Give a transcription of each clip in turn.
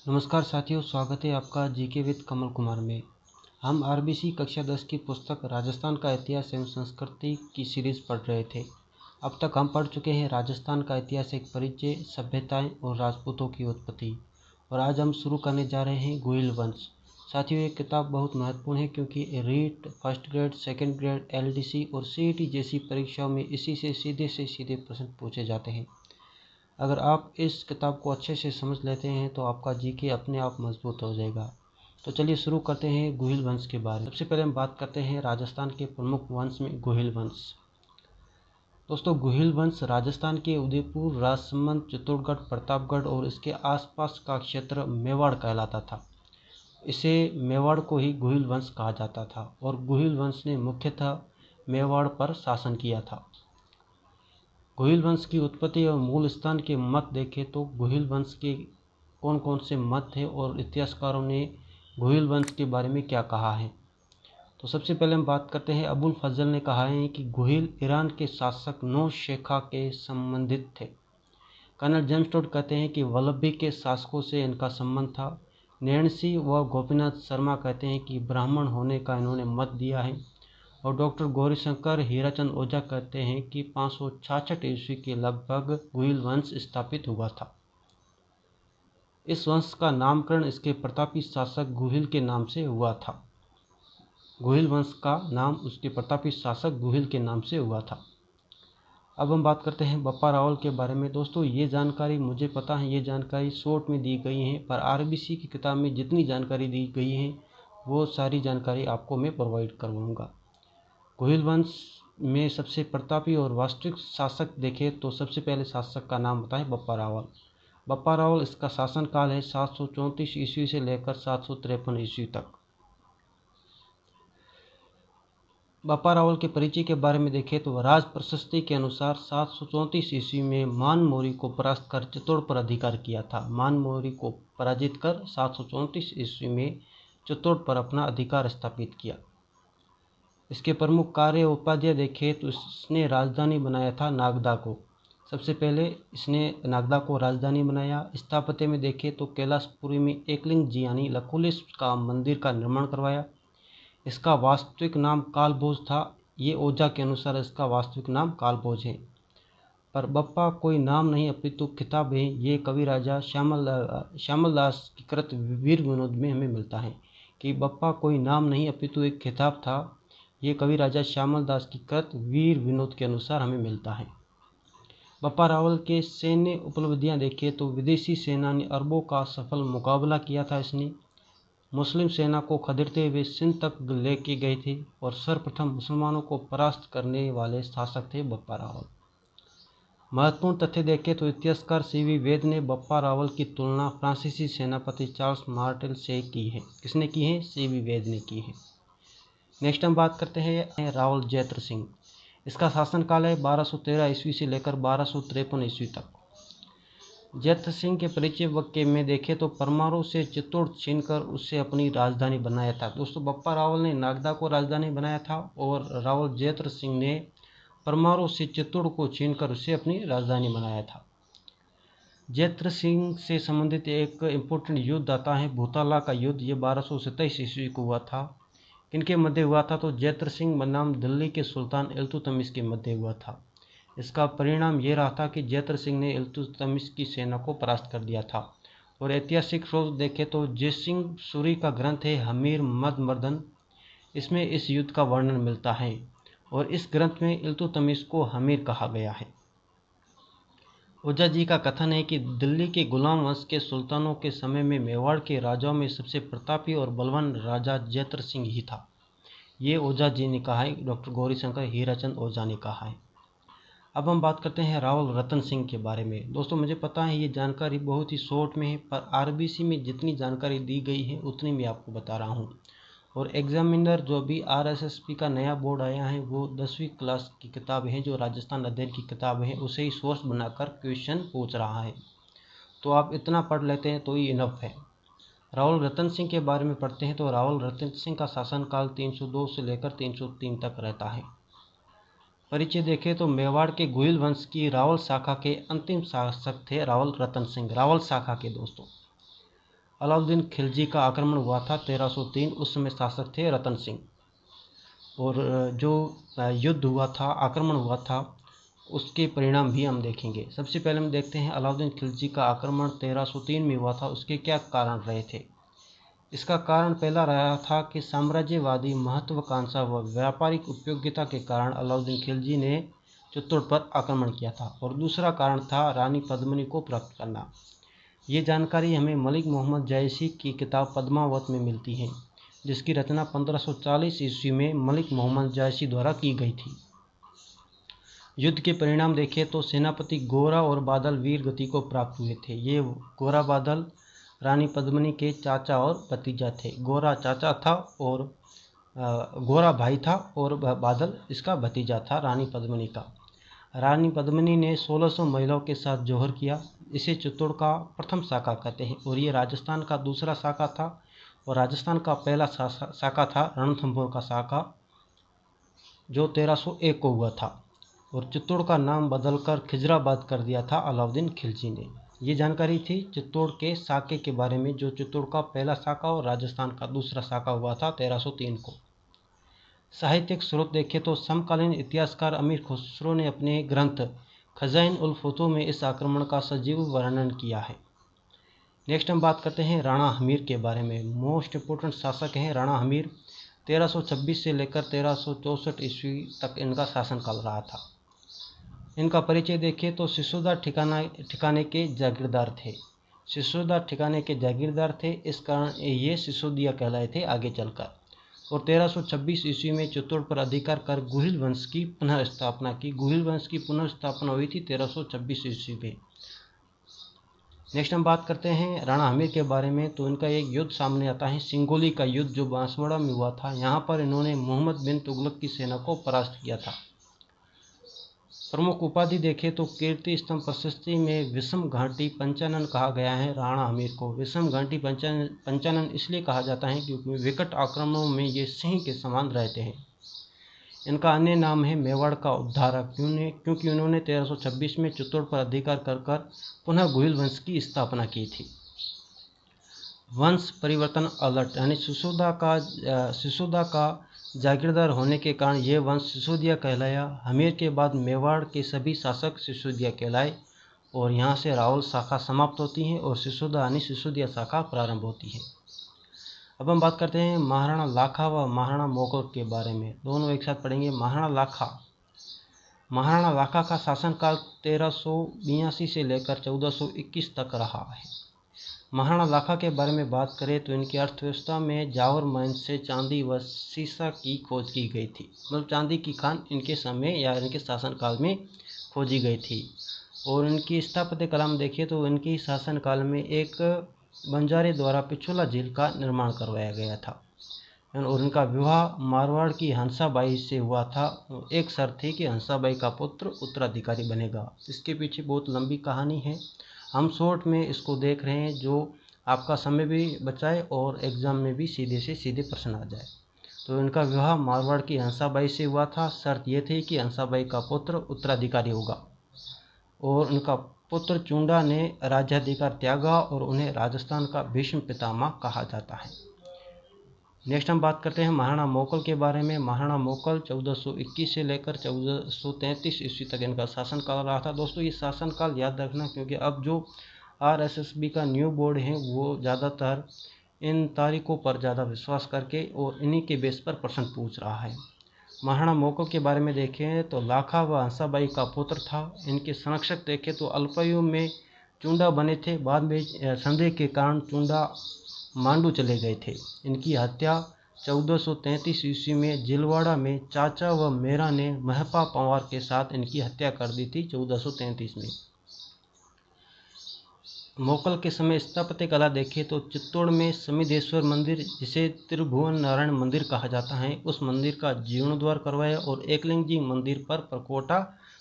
नमस्कार साथियों, स्वागत है आपका जीके विद कमल कुमार में। हम आरबीसी कक्षा 10 की पुस्तक राजस्थान का इतिहास एवं संस्कृति की सीरीज पढ़ रहे थे। अब तक हम पढ़ चुके हैं राजस्थान का इतिहास, एक परिचय, सभ्यताएं और राजपूतों की उत्पत्ति। और आज हम शुरू करने जा रहे हैं गोहिल वंश। साथियों, ये किताब बहुत महत्वपूर्ण है क्योंकि REET, first grade, second grade, LDC और सीईटी जैसी परीक्षाओं में इसी से सीधे प्रश्न पूछे जाते हैं। अगर आप इस किताब को अच्छे से समझ लेते हैं तो आपका जीके अपने आप मजबूत हो जाएगा। तो चलिए शुरू करते हैं गोहिल वंश के बारे में। सबसे पहले हम बात करते हैं राजस्थान के प्रमुख वंश में गोहिल वंश। दोस्तों, गोहिल वंश राजस्थान के उदयपुर, राजसमंद, चित्तौड़गढ़, प्रतापगढ़ और इसके आसपास का क्षेत्र मेवाड़ कहलाता था। इसे मेवाड़ को ही गोहिल वंश कहा जाता था और गोहिल वंश ने मुख्यतः मेवाड़ पर शासन किया था। गोहिल वंश की उत्पत्ति और मूल स्थान के मत देखें तो गोहिल वंश के कौन कौन से मत हैं और इतिहासकारों ने गोहिल वंश के बारे में क्या कहा है। तो सबसे पहले हम बात करते हैं, अबुल फजल ने कहा है कि गोहिल ईरान के शासक नौ शेखा के संबंधित थे। कर्नल जेम्स टोड कहते हैं कि वल्लभी के शासकों से इनका संबंध था। नैणसी व गोपीनाथ शर्मा कहते हैं कि ब्राह्मण होने का इन्होंने मत दिया है। और डॉक्टर गौरीशंकर हीराचंद ओझा कहते हैं कि 566 ईस्वी के लगभग गोहिल वंश स्थापित हुआ था। इस वंश का नामकरण इसके प्रतापी शासक गोहिल के नाम से हुआ था। गोहिल वंश का नाम उसके प्रतापी शासक गोहिल के नाम से हुआ था। अब हम बात करते हैं बप्पा रावल के बारे में। दोस्तों, ये जानकारी मुझे पता है, ये जानकारी शॉर्ट में दी गई है, पर आरबीसी की किताब में जितनी जानकारी दी गई है वो सारी जानकारी आपको मैं प्रोवाइड करवाऊँगा। गोहिल वंश में सबसे प्रतापी और वास्तविक शासक देखें तो सबसे पहले शासक का नाम बताएं बप्पा रावल। बप्पा रावल, इसका शासनकाल है 734 ईस्वी से लेकर 753 ईस्वी तक। बप्पा रावल के परिचय के बारे में देखें तो राज प्रशस्ति के अनुसार 734 ईस्वी में मान मौर्य को परास्त कर चित्तौड़ पर अधिकार किया था। मान मौर्य को पराजित कर 734 ईस्वी में चित्तौड़ पर अपना अधिकार स्थापित किया। इसके प्रमुख कार्य उपाध्याय देखें तो इसने राजधानी बनाया था नागदा को। सबसे पहले इसने नागदा को राजधानी बनाया। स्थापत्य में देखें तो कैलाशपुरी में एकलिंग जी यानी लकुलिश का मंदिर का निर्माण करवाया। इसका वास्तविक नाम कालभोज था। ये ओझा के अनुसार इसका वास्तविक नाम कालभोज है, पर बप्पा कोई नाम नहीं अपितु खिताब है। ये कवि राजा श्यामल दास की कृत वीर विनोद में हमें मिलता है कि बप्पा कोई नाम नहीं अपितु एक खिताब था। ये कवि राजा श्यामल दास की कृत वीर विनोद के अनुसार हमें मिलता है। बप्पा रावल के सैन्य उपलब्धियां देखें तो विदेशी सेनानी अरबों का सफल मुकाबला किया था इसने। मुस्लिम सेना को खदेड़ते हुए सिंध तक लेके गए थे और सर्वप्रथम मुसलमानों को परास्त करने वाले शासक थे बप्पा रावल। महत्वपूर्ण तथ्य देखें तो इतिहासकार सीवी वेद ने बप्पा रावल की तुलना फ्रांसीसी सेनापति चार्ल्स मार्टेल से की है। किसने की है? सीवी वेद ने की है। नेक्स्ट हम बात करते हैं रावल जैत्र सिंह। इसका शासनकाल है 1213 ईस्वी से लेकर 1253 ईस्वी तक। जैत्र सिंह के परिचय वाक्य में देखें तो परमाणु से चित्तौड़ छीनकर उससे अपनी राजधानी बनाया था। दोस्तों, बप्पा रावल ने नागदा को राजधानी बनाया था और रावल जैत्र सिंह ने परमाणु से चित्तौड़ को छीनकर उससे अपनी राजधानी बनाया था। जैत्र सिंह से संबंधित एक इम्पोर्टेंट युद्ध आता है भूताला का युद्ध। ये 1227 ईस्वी को हुआ था। किनके मध्य हुआ था? तो जैत्र सिंह बनाम दिल्ली के सुल्तान इल्तुतमिश के मध्य हुआ था। इसका परिणाम ये रहा था कि जैत्र सिंह ने इल्तुतमिश की सेना को परास्त कर दिया था। और ऐतिहासिक स्रोत देखें तो जयसिंह सूरी का ग्रंथ है हमीर मद मर्दन। इसमें इस युद्ध का वर्णन मिलता है और इस ग्रंथ में इल्तुतमिश को हमीर कहा गया है। ओझा जी का कथन है कि दिल्ली के गुलाम वंश के सुल्तानों के समय में मेवाड़ के राजाओं में सबसे प्रतापी और बलवान राजा जैत्र सिंह ही था। ये ओझा जी ने कहा है, डॉक्टर गौरीशंकर हीराचंद ओझा ने कहा है। अब हम बात करते हैं रावल रतन सिंह के बारे में। दोस्तों, मुझे पता है ये जानकारी बहुत ही शॉर्ट में है, पर आरबीसी में जितनी जानकारी दी गई है उतनी मैं आपको बता रहा हूँ। और एग्जामिनर जो भी आरएसएसपी का नया बोर्ड आया है वो 10वीं क्लास की किताब है, जो राजस्थान अध्ययन की किताब है, उसे ही सोर्स बनाकर क्वेश्चन पूछ रहा है। तो आप इतना पढ़ लेते हैं तो ही इनफ है। रावल रतन सिंह के बारे में पढ़ते हैं तो रावल रतन सिंह का शासनकाल 302 से लेकर 303 तक रहता है। परिचय देखें तो मेवाड़ के गोहिल वंश की रावल शाखा के अंतिम शासक थे रावल रतन सिंह। रावल शाखा के दोस्तों, अलाउद्दीन खिलजी का आक्रमण हुआ था 1303। उस समय शासक थे रतन सिंह। और जो युद्ध हुआ था, आक्रमण हुआ था, उसके परिणाम भी हम देखेंगे। सबसे पहले हम देखते हैं अलाउद्दीन खिलजी का आक्रमण 1303 में हुआ था। उसके क्या कारण रहे थे? इसका कारण पहला रहा था कि साम्राज्यवादी महत्वाकांक्षा व व्यापारिक उपयोगिता के कारण अलाउद्दीन खिलजी ने चित्तौड़ पर आक्रमण किया था। और दूसरा कारण था रानी पद्मिनी को प्राप्त करना। ये जानकारी हमें मलिक मोहम्मद जायसी की किताब पद्मावत में मिलती है, जिसकी रचना 1540 ईस्वी में मलिक मोहम्मद जायसी द्वारा की गई थी। युद्ध के परिणाम देखें तो सेनापति गोरा और बादल वीर गति को प्राप्त हुए थे। ये गोरा बादल रानी पद्मिनी के चाचा और भतीजा थे। गोरा चाचा था और गोरा भाई था और बादल इसका भतीजा था रानी पद्मिनी का। रानी पद्मिनी ने 1600 महिलाओं के साथ जौहर किया। इसे चित्तौड़ का प्रथम शाखा कहते हैं और ये राजस्थान का दूसरा शाखा था। और राजस्थान का पहला शाखा था रणथंभौर का शाखा, जो 1301 को हुआ था। और चित्तौड़ का नाम बदलकर खिजराबाद कर दिया था अलाउद्दीन खिलजी ने। ये जानकारी थी चित्तौड़ के शाखे के बारे में, जो चित्तौड़ का पहला शाखा और राजस्थान का दूसरा शाखा हुआ था 1303 को। साहित्यिक स्रोत देखें तो समकालीन इतिहासकार अमीर खुसरो ने अपने ग्रंथ खजाइन उल फतूह में इस आक्रमण का सजीव वर्णन किया है। नेक्स्ट हम बात करते हैं राणा हमीर के बारे में। मोस्ट इम्पोर्टेंट शासक हैं राणा हमीर। 1326 से लेकर 1364 ईस्वी तक इनका शासनकाल रहा था। इनका परिचय देखें तो सिसोदा ठिकाने के जागीरदार थे। सिसोदा ठिकाने के जागीरदार थे, इस कारण ये सिसोदिया कहलाए थे आगे चलकर। और 1326 ईस्वी में चित्तौड़ पर अधिकार कर गुहिल वंश की पुनर्स्थापना की। गुहिल वंश की पुनर्स्थापना हुई थी 1326 ईस्वी में। नेक्स्ट हम बात करते हैं राणा हमीर के बारे में। तो इनका एक युद्ध सामने आता है, सिंगोली का युद्ध, जो बांसवाड़ा में हुआ था। यहाँ पर इन्होंने मोहम्मद बिन तुगलक की सेना को परास्त किया था। प्रमुख उपाधि देखें तो कीर्ति स्तंभ प्रशस्ति में विषम घाटी पंचानन कहा गया है राणा हमीर को। विषम घाटी पंचानन इसलिए कहा जाता है क्योंकि विकट आक्रमणों में ये सिंह के समान रहते हैं। इनका अन्य नाम है मेवाड़ का उद्धारक, क्योंकि उन्होंने 1326 में चित्तौड़ पर अधिकार कर पुनः गुहिल वंश की स्थापना की थी। वंश परिवर्तन अलर्ट, यानी सिसोदा का जागीरदार होने के कारण यह वंश सिसोदिया कहलाया। हमीर के बाद मेवाड़ के सभी शासक सिसोदिया कहलाए और यहाँ से रावल शाखा समाप्त होती है और सिसोदा यानी सिसोदिया शाखा प्रारंभ होती है। अब हम बात करते हैं महाराणा लाखा व महाराणा मोगल के बारे में। दोनों एक साथ पढ़ेंगे। महाराणा लाखा का शासनकाल 1382 से लेकर 1421 तक रहा है। महाराणा लाखा के बारे में बात करें तो इनकी अर्थव्यवस्था में जावर माइन से चांदी व सीसा की खोज की गई थी। मतलब चांदी की खान इनके समय या इनके शासनकाल में खोजी गई थी। और इनकी स्थापत्य कला में देखिए तो इनकी शासनकाल में एक बंजारे द्वारा पिछोला झील का निर्माण करवाया गया था। और इनका विवाह मारवाड़ की हंसाबाई से हुआ था। एक शर्त थी कि हंसाबाई का पुत्र उत्तराधिकारी बनेगा। इसके पीछे बहुत लंबी कहानी है, हम शॉर्ट में इसको देख रहे हैं, जो आपका समय भी बचाए और एग्ज़ाम में भी सीधे से सीधे प्रश्न आ जाए। तो इनका विवाह मारवाड़ की हंसाबाई से हुआ था। शर्त यह थी कि हंसाबाई का पुत्र उत्तराधिकारी होगा। और उनका पुत्र चुंडा ने राज्याधिकार त्यागा और उन्हें राजस्थान का भीष्म पितामह कहा जाता है। नेक्स्ट हम बात करते हैं महाराणा मोकल के बारे में। महाराणा मोकल 1421 से लेकर 1433 ईस्वी तक इनका शासनकाल रहा था। दोस्तों ये शासनकाल याद रखना, क्योंकि अब जो RSSB का न्यू बोर्ड है वो ज़्यादातर इन तारीखों पर ज़्यादा विश्वास करके और इन्हीं के बेस पर प्रश्न पूछ रहा है। महाराणा मोकल के बारे में देखें तो लाखा व हंसाबाई का पुत्र था। इनके संरक्षक देखें तो अल्पायु में चुंडा बने थे। बाद में संदेह के कारण चुंडा मांडू चले गए थे। इनकी हत्या 1433 ईस्वी में जिलवाड़ा में चाचा व मेरा ने महपा पंवार के साथ इनकी हत्या कर दी थी 1433 में। मोकल के समय स्थापत्य कला देखें तो चित्तौड़ में समिधेश्वर मंदिर, जिसे त्रिभुवन नारायण मंदिर कहा जाता है, उस मंदिर का जीर्णोद्धार करवाया और एकलिंग जी मंदिर पर परकोटा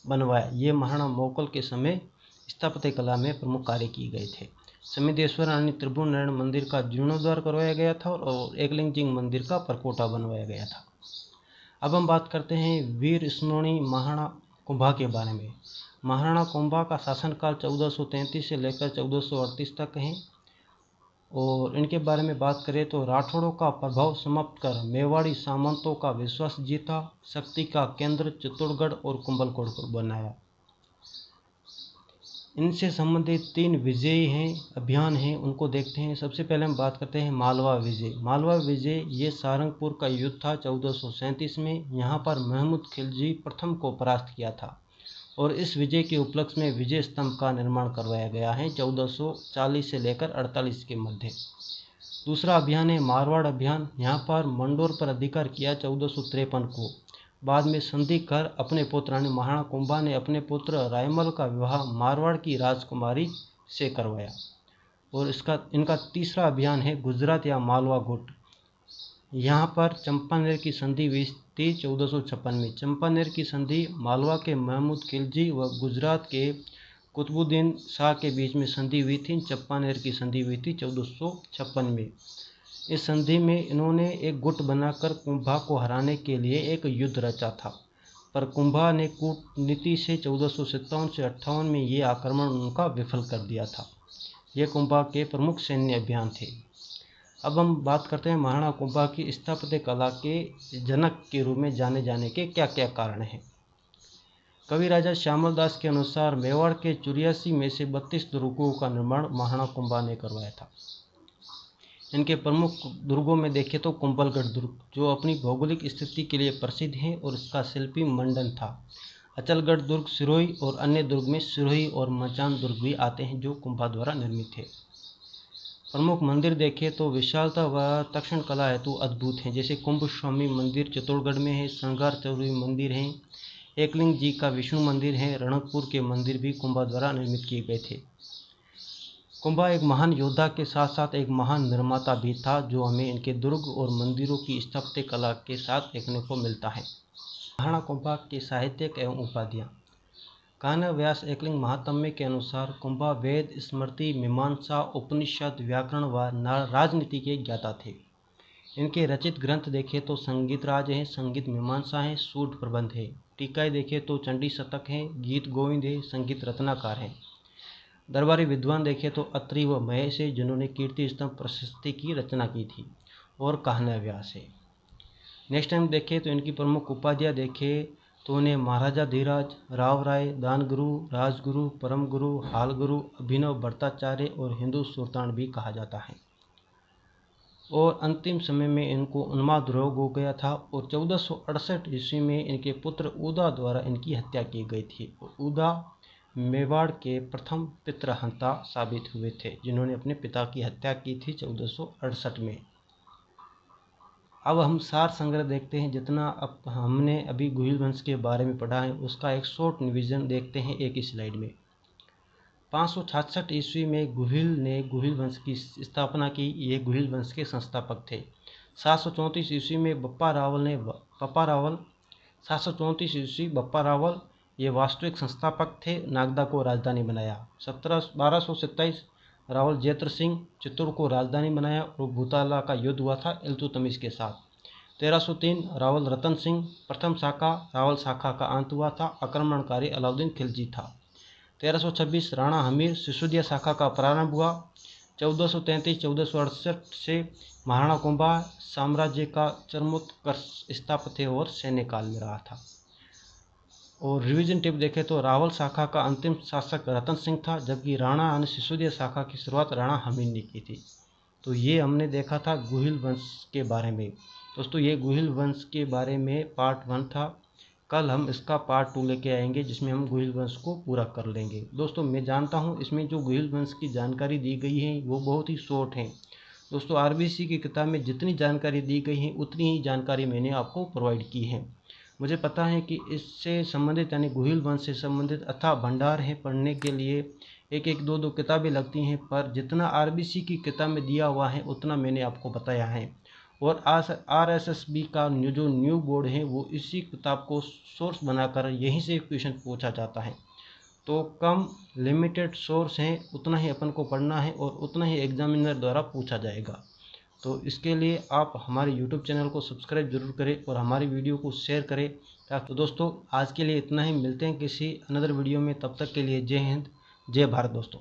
बनवाया। ये महाराणा मोकल के समय स्थापत्य कला में प्रमुख कार्य किए गए थे। समिधेश्वर यानी त्रिभुवन नारायण मंदिर का जीर्णोद्धार करवाया गया था और एकलिंग जी मंदिर का परकोटा बनवाया गया था। अब हम बात करते हैं वीर स्मरणी महाराणा कुंभा के बारे में। महाराणा कुंभा का शासनकाल 1433 से लेकर 1438 तक है। और इनके बारे में बात करें तो राठौड़ों का प्रभाव समाप्त कर मेवाड़ी सामंतों का विश्वास जीता, शक्ति का केंद्र चित्तौड़गढ़ और कुंभलगढ़ को बनाया। इनसे संबंधित 3 विजयी अभियान हैं, उनको देखते हैं। सबसे पहले हम बात करते हैं मालवा विजय। मालवा विजय ये सारंगपुर का युद्ध था 1437 में। यहाँ पर महमूद खिलजी प्रथम को परास्त किया था और इस विजय के उपलक्ष्य में विजय स्तंभ का निर्माण करवाया गया है 1440 से लेकर 48 के मध्य। दूसरा अभियान है मारवाड़ अभियान। यहाँ पर मंडोर पर अधिकार किया 1453 को। बाद में संधि कर अपने पुत्र रानी महाराणा कुंभा ने अपने पुत्र रायमल का विवाह मारवाड़ की राजकुमारी से करवाया। और इनका तीसरा अभियान है गुजरात या मालवा गुट। यहाँ पर चंपानेर की संधि हुई थी 1456 में। चंपानेर की संधि मालवा के महमूद खिलजी व गुजरात के कुतुबुद्दीन शाह के बीच में संधि हुई थी। चंपानेर की संधि हुई थी 1456 में। इस संधि में इन्होंने एक गुट बनाकर कुंभा को हराने के लिए एक युद्ध रचा था, पर कुंभा ने कूटनीति से 1457 से 58 में ये आक्रमण उनका विफल कर दिया था। ये कुंभा के प्रमुख सैन्य अभियान थे। अब हम बात करते हैं महाराणा कुंभा की स्थापत्य कला के जनक के रूप में जाने जाने के क्या क्या कारण हैं। कवि राजा श्यामल दास के अनुसार मेवाड़ के 84 में से 32 दुर्गों का निर्माण महाराणा कुंभा ने करवाया था। इनके प्रमुख दुर्गों में देखें तो कुंभलगढ़ दुर्ग, जो अपनी भौगोलिक स्थिति के लिए प्रसिद्ध है और इसका शिल्पी मंडन था। अचलगढ़ दुर्ग, सिरोही और अन्य दुर्ग में सिरोही और मचान दुर्ग भी आते हैं, जो कुंभा द्वारा निर्मित है। प्रमुख मंदिर देखें तो विशालता व तक्षण कला हेतु अद्भुत हैं, जैसे कुंभ स्वामी मंदिर चित्तौड़गढ़ में है, श्रृंगार चौरी मंदिर है, एकलिंग जी का विष्णु मंदिर है। रणकपुर के मंदिर भी कुंभा द्वारा निर्मित किए गए थे। कुंभा एक महान योद्धा के साथ साथ एक महान निर्माता भी था, जो हमें इनके दुर्ग और मंदिरों की स्थापत्य कला के साथ देखने को मिलता है। महाराणा कुंभा के साहित्यिक एवं उपाधियाँ। कान्ह व्यास एकलिंग महात्म्य के अनुसार कुंभा वेद, स्मृति, मीमांसा, उपनिषद, व्याकरण व राजनीति के ज्ञाता थे। इनके रचित ग्रंथ देखें तो संगीत राज है, संगीत मीमांसा है, सूट प्रबंध है। टीकाएँ देखें तो चंडी शतक है, गीत गोविंद है, संगीत रत्नाकर है। दरबारी विद्वान देखें तो अत्रि व महेश है, जिन्होंने कीर्ति स्तंभ प्रशस्ति की रचना की थी, और कान्ह व्यास है। नेक्स्ट टाइम देखें तो इनकी प्रमुख उपाधियाँ देखें तो उन्हें महाराजा धीराज, राव राय, दानगुरु, राजगुरु, परम गुरु, हाल गुरु, अभिनव भट्टाचार्य और हिंदू सुल्तान भी कहा जाता है। और अंतिम समय में इनको उन्माद रोग हो गया था और 1468 ईस्वी में इनके पुत्र उदा द्वारा इनकी हत्या की गई थी। उदा मेवाड़ के प्रथम पितृहंता साबित हुए थे, जिन्होंने अपने पिता की हत्या की थी 1468 में। अब हम सार संग्रह देखते हैं। जितना अब हमने अभी गुहिल वंश के बारे में पढ़ा है, उसका एक शॉर्ट रिवीजन देखते हैं एक ही स्लाइड में। 566 ईस्वी में गुहिल ने गुहिल वंश की स्थापना की। ये गुहिल वंश के संस्थापक थे। 734 ईस्वी में बप्पा रावल ये वास्तविक संस्थापक थे, नागदा को राजधानी बनाया। 1227 रावल जैत्र सिंह चित्तौड़ को राजधानी बनाया और भूताला का युद्ध हुआ था इल्तुतमिश के साथ। 1303 रावल रतन सिंह प्रथम शाखा रावल शाखा का अंत हुआ था। आक्रमणकारी अलाउद्दीन खिलजी था। 1326 राणा हमीर सिसोदिया शाखा का प्रारंभ हुआ। 1433-1468 से महाराणा कुंभा साम्राज्य का चरमोत्कर्ष स्थापत्य और सैन्य काल में रहा था। और रिवीजन टिप देखें तो रावल शाखा का अंतिम शासक रतन सिंह था, जबकि राणा यानी सिसोदिया शाखा की शुरुआत राणा हमीर ने की थी। तो ये हमने देखा था गुहिल वंश के बारे में। दोस्तों, ये गुहिल वंश के बारे में पार्ट 1 था। कल हम इसका पार्ट 2 लेके आएंगे, जिसमें हम गुहिल वंश को पूरा कर लेंगे। दोस्तों, मैं जानता हूँ इसमें जो गुहिल वंश की जानकारी दी गई है वो बहुत ही शॉर्ट है। दोस्तों, आरबीसी की किताब में जितनी जानकारी दी गई है उतनी ही जानकारी मैंने आपको प्रोवाइड की है। मुझे पता है कि इससे संबंधित यानी गुहिल वंश से संबंधित अथाह भंडार है, पढ़ने के लिए एक दो किताबें लगती हैं, पर जितना आरबीसी की किताब में दिया हुआ है उतना मैंने आपको बताया है। और आरएसएसबी का जो न्यू बोर्ड है वो इसी किताब को सोर्स बनाकर यहीं से क्वेश्चन पूछा जाता है। तो कम लिमिटेड सोर्स हैं, उतना ही अपन को पढ़ना है और उतना ही एग्जामिनर द्वारा पूछा जाएगा। तो इसके लिए आप हमारे YouTube चैनल को सब्सक्राइब जरूर करें और हमारी वीडियो को शेयर करें। तो दोस्तों, आज के लिए इतना ही। मिलते हैं किसी अनदर वीडियो में। तब तक के लिए जय हिंद, जय भारत दोस्तों।